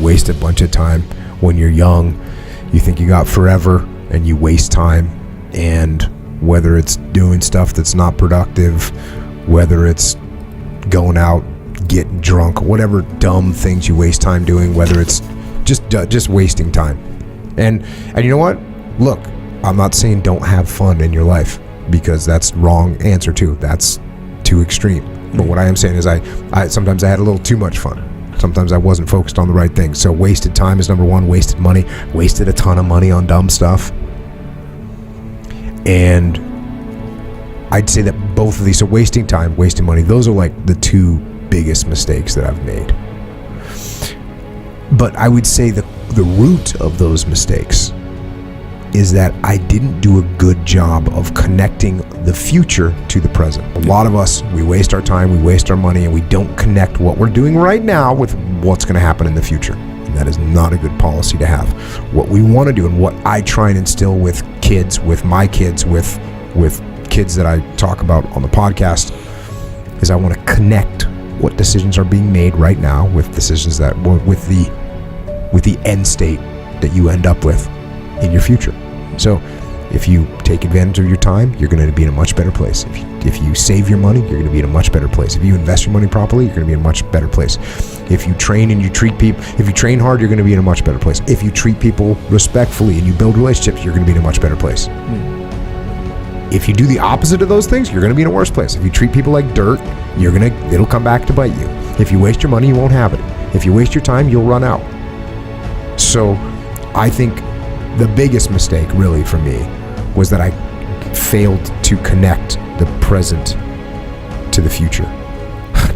waste a bunch of time when you're young. You think you got forever, and you waste time. And whether it's doing stuff that's not productive, whether it's going out, getting drunk, whatever dumb things you waste time doing, whether it's just wasting time. And you know what? Look, I'm not saying don't have fun in your life, because that's wrong answer too. That's too extreme. But what I am saying is I sometimes I had a little too much fun. Sometimes I wasn't focused on the right things. So wasted time is number one. Wasted money. Wasted a ton of money on dumb stuff. And I'd say that both of these, so wasting time, wasting money, those are like the two biggest mistakes that I've made. But I would say the root of those mistakes is that I didn't do a good job of connecting the future to the present. A lot of us, we waste our time, we waste our money, and we don't connect what we're doing right now with what's going to happen in the future. And that is not a good policy to have. What we want to do, and what I try and instill with kids, with my kids, with kids that I talk about on the podcast, is I want to connect what decisions are being made right now with decisions that with the end state that you end up with in your future. So if you take advantage of your time, you're going to be in a much better place. If you save your money, you're going to be in a much better place. If you invest your money properly, you're going to be in a much better place. If you train and you treat people, if you train hard, you're going to be in a much better place. If you treat people respectfully and you build relationships, you're going to be in a much better place. If you do the opposite of those things, you're going to be in a worse place. If you treat people like dirt, it'll come back to bite you. If you waste your money, you won't have it. If you waste your time, you'll run out. So I think the biggest mistake really for me was that I failed to connect the present to the future.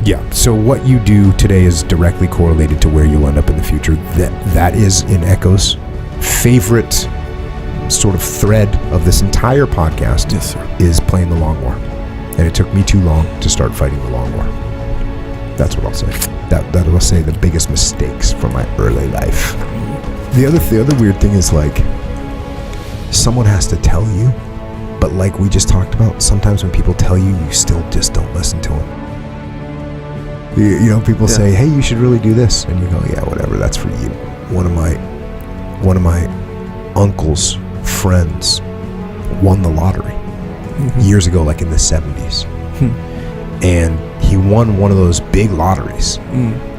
Yeah, so what you do today is directly correlated to where you'll end up in the future. That is in Echo's favorite sort of thread of this entire podcast. Yes, sir. Is playing the long war. And it took me too long to start fighting the long war. That's what I'll say. That will say the biggest mistakes from my early life. The other weird thing is, like, someone has to tell you, but like we just talked about, sometimes when people tell you, you still just don't listen to them. You know, people say, hey, you should really do this, and you go, yeah, whatever, that's for you. One of my uncle's friends won the lottery years ago, like in the 70s. And he won one of those big lotteries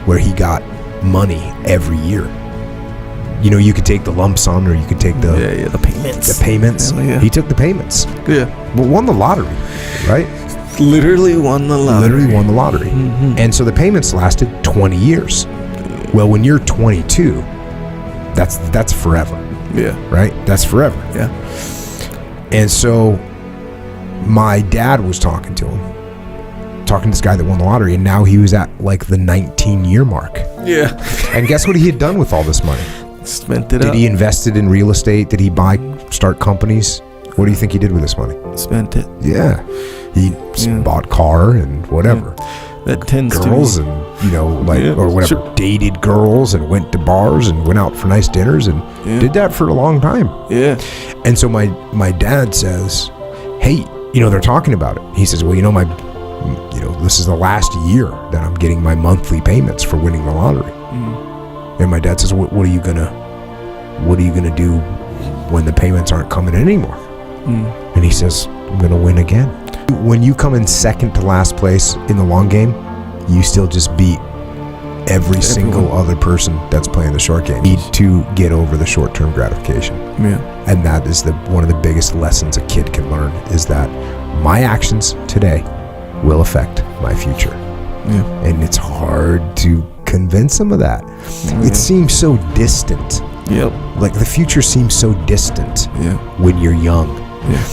where he got money every year. You know, you could take the lump sum, or you could take the payments. The payments. Yeah. He took the payments. Yeah. But won the lottery, right? Literally won the lottery. And so the payments lasted 20 years. Well, when you're 22, that's forever. Yeah. Right? That's forever. Yeah. And so my dad was talking to this guy that won the lottery, and now he was at like the 19-year mark. Yeah. And guess what he had done with all this money? Spent it Did he invest it in real estate? Did he start companies? What do you think he did with this money? Spent it. Yeah. He bought car and whatever. That tends girls to. And, you know, like, or whatever, Sure. dated girls and went to bars and went out for nice dinners and did that for a long time. Yeah. And so my dad says, hey, you know, they're talking about it. He says, well, this is the last year that I'm getting my monthly payments for winning the lottery. And my dad says, what are you gonna do when the payments aren't coming in anymore? And he says, I'm gonna win again. When you come in second to last place in the long game, you still just beat every single other person that's playing the short game. You need to get over the short-term gratification. Yeah. And that is one of the biggest lessons a kid can learn, is that my actions today will affect my future. Yeah. And it's hard to convince them of that. It seems so distant. Yep. Like the future seems so distant when you're young. Yeah.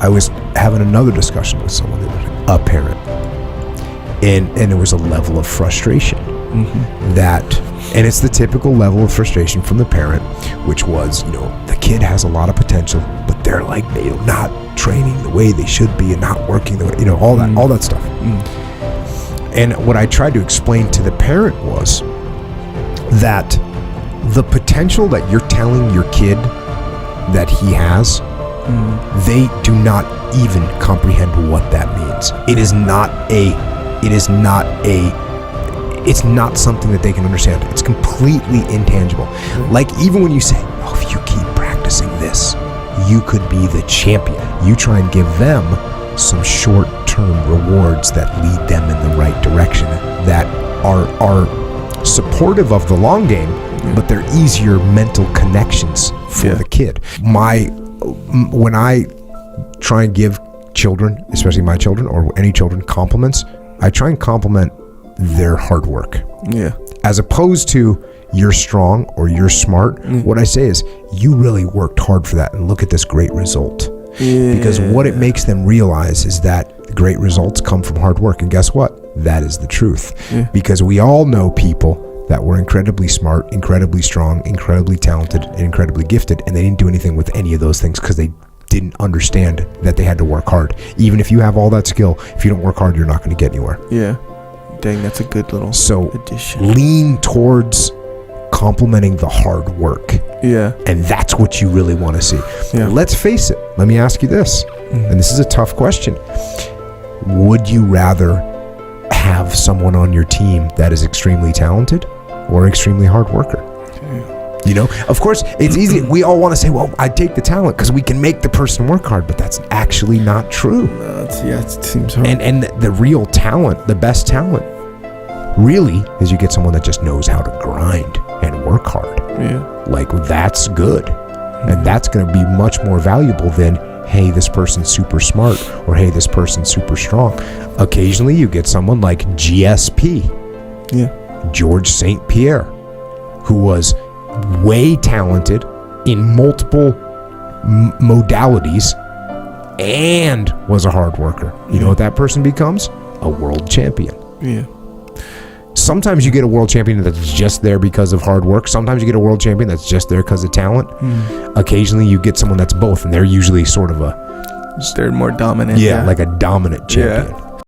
I was having another discussion with someone, a parent, and there was a level of frustration and it's the typical level of frustration from the parent, which was, the kid has a lot of potential, but they're like, they're not training the way they should be and not working the way, all that stuff. And what I tried to explain to the parent was that the potential that you're telling your kid that he has, they do not even comprehend what that means. It is not a it's not something that they can understand. It's completely intangible. Like, even when you say, oh, if you keep practicing this, you could be the champion. You try and give them some short-term rewards that lead them in the right direction, that are supportive of the long game, but they're easier mental connections for the kid. When I try and give children, especially my children or any children, compliments, I try and compliment their hard work. Yeah. As opposed to you're strong or you're smart, what I say is you really worked hard for that and look at this great result. Because what it makes them realize is that the great results come from hard work. And guess what? That is the truth. Because we all know people that were incredibly smart, incredibly strong, incredibly talented, and incredibly gifted, and they didn't do anything with any of those things because they didn't understand that they had to work hard. Even if you have all that skill, if you don't work hard, you're not going to get anywhere. Yeah. Dang, that's a good little addition. Lean towards complimenting the hard work. Yeah. And that's what you really want to see. Yeah. Let's face it. Let me ask you this. And this is a tough question. Would you rather have someone on your team that is extremely talented or extremely hard worker? You know, of course, it's easy. We all want to say, well, I'd take the talent because we can make the person work hard, but that's actually not true. It seems hard. And the real talent, the best talent, really is you get someone that just knows how to grind and work hard. Yeah. Like, that's good. And that's going to be much more valuable than, hey, this person's super smart, or hey, this person's super strong. Occasionally you get someone like GSP. Yeah. George St. Pierre, who was way talented in multiple modalities and was a hard worker. You know what that person becomes? A world champion. Yeah. Sometimes you get a world champion that's just there because of hard work. Sometimes you get a world champion that's just there because of talent. Occasionally you get someone that's both, and they're usually sort of they're more dominant. like a dominant champion. Yeah.